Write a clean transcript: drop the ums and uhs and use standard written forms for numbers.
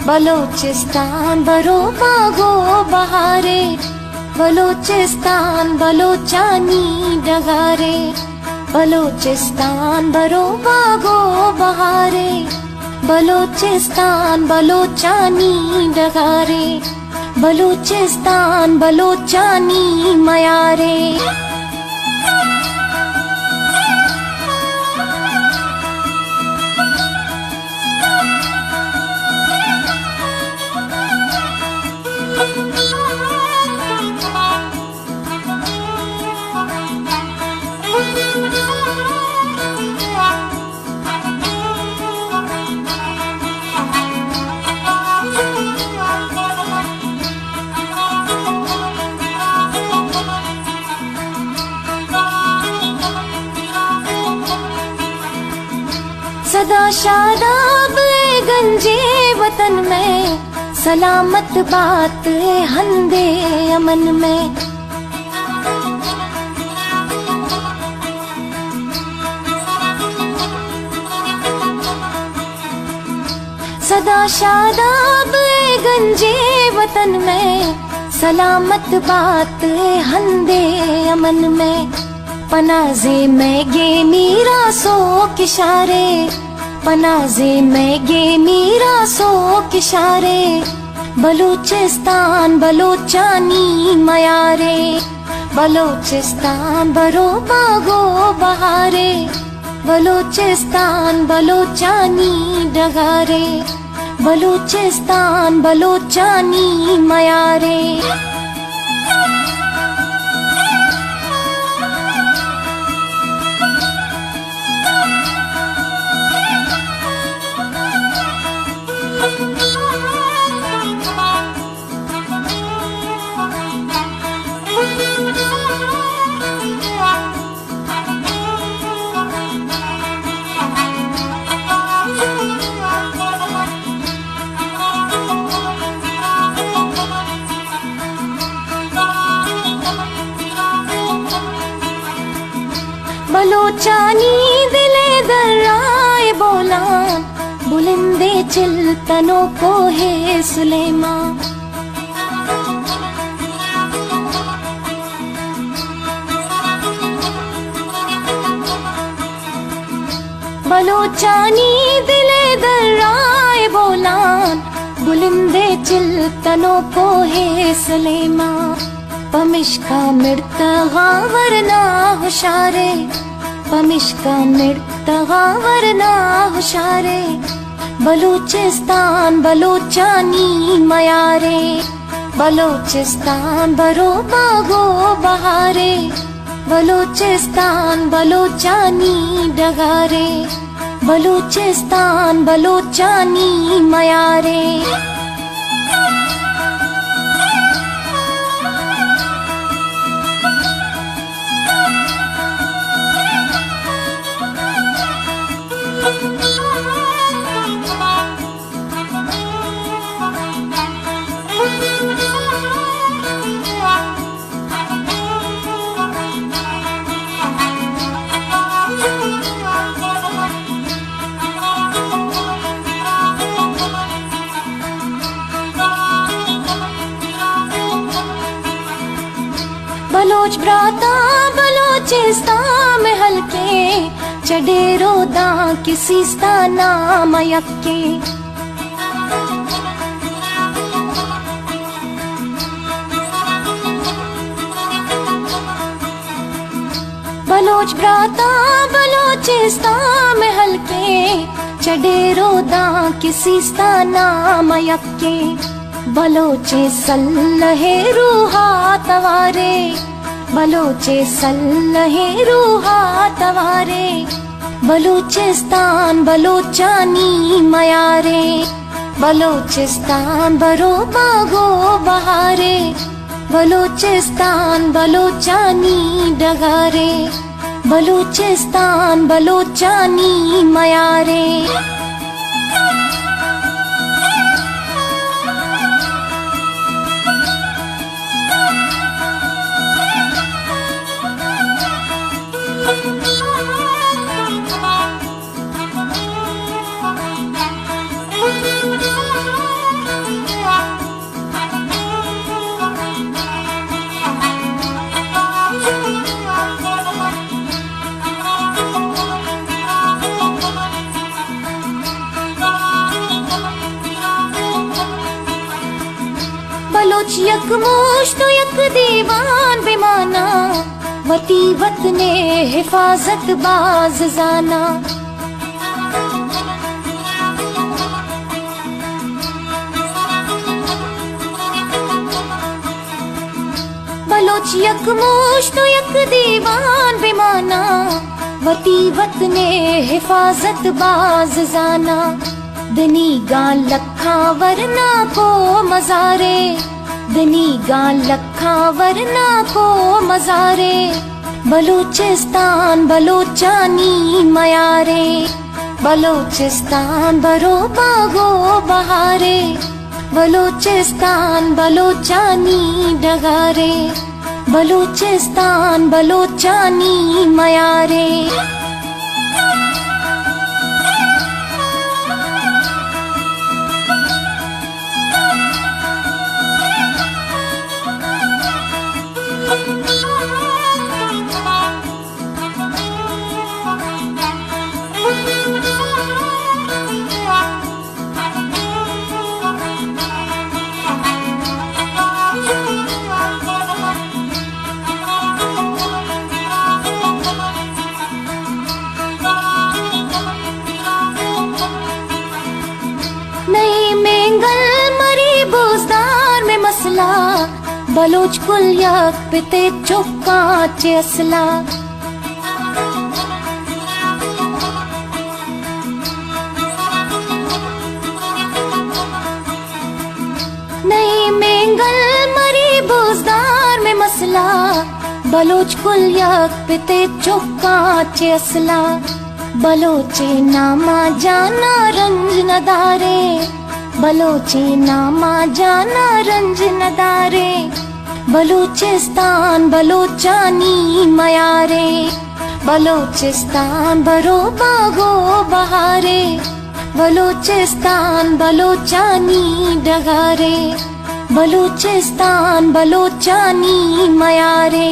बलोचिस्तान बरो बागो बहारे, बलोचिस्तान बलोचानी डगारे, बलोचिस्तान बरो बागो बहारे, बलोचिस्तान बलोचानी डगारे, बलूचिस्तान बलोचानी मयारे। सदा शादाब गंजे वतन में, सलामत बात हंदे अमन में। सदा शादाब गंजे वतन में, सलामत बात हंदे अमन में। पनाज़े में गे मीरा सो किशारे, पनाज़े में गे मीरा सो किशारे, बलूचिस्तान बलोचानी मयारे, बलोचिस्तान बरो बागो बहारे, बलूचिस्तान बलोचानी डगारे, बलूचिस्तान बलोचानी मयारे। बलोचानी दिले दर्राए बोलान, बुलंदे चिल्तनों को है सुलेमान। बलोचानी दिले दर्राए बोलान, बुलंदे चिल्तनों को है सुलेमान। पमिश्का मिर्तगा वरना हुशारे, पमिश्का मिर्तगा वरना हुशारे, बलूचिस्तान बलोचानी मयारे, बलूचिस्तान बरो बागो बहारे, बलूचिस्तान बलोचानी डगारे, बलूचिस्तान बलोचानी मयारे। बलोच भ्राता बलोचिस्तान में हल्के, चडेरो दा किसी स्थाना मयक्के। बलोच भ्राता बलोचिस्तान में हल्के, चडेरो दा किसी स्थाना मयक्के। बलोचे सल्लहे रूहा तवारे, बलोचे सल्लहे रूहा तवारे, बलूचिस्तान बलोचानी मयारे, बलूचिस्तान बरो बागो बहारे, बलूचिस्तान बलोचानी डगारे, बलूचिस्तान बलोचानी मयारे। बलोच यकमोश तो यक दीवान बेमाना, वती वतने हिफाजत बाज जाना। बलोच यकमोश तो यक दीवान बेमाना, वती वतने हिफाजत बाज जाना। दनी गां लखा वरना को मजारे, दनी गां लखा वरना को मजारे। बलूचिस्तान बलोचानी मयारे, बलूचिस्तान बरो बागो बहारे। बलूचिस्तान बलोचानी डगारे, बलूचिस्तान बलोचानी मयारे। नई मेंगल मरी बोजदार में मसला, बलोच कुल यक पिते चुका चे असला। नई मेंगल मरी बोजदार में मसला, बलोच कुल यक पिते चुका चे असला। बलोचे नामा जाना रंज नदारे, बलोचे नामा जाना रंज नदारे। बलूचिस्तान बलोचानी मयारे, बलूचिस्तान बरो बागो बहारे। बलूचिस्तान बलोचानी डगारे, बलूचिस्तान बलोचानी मयारे।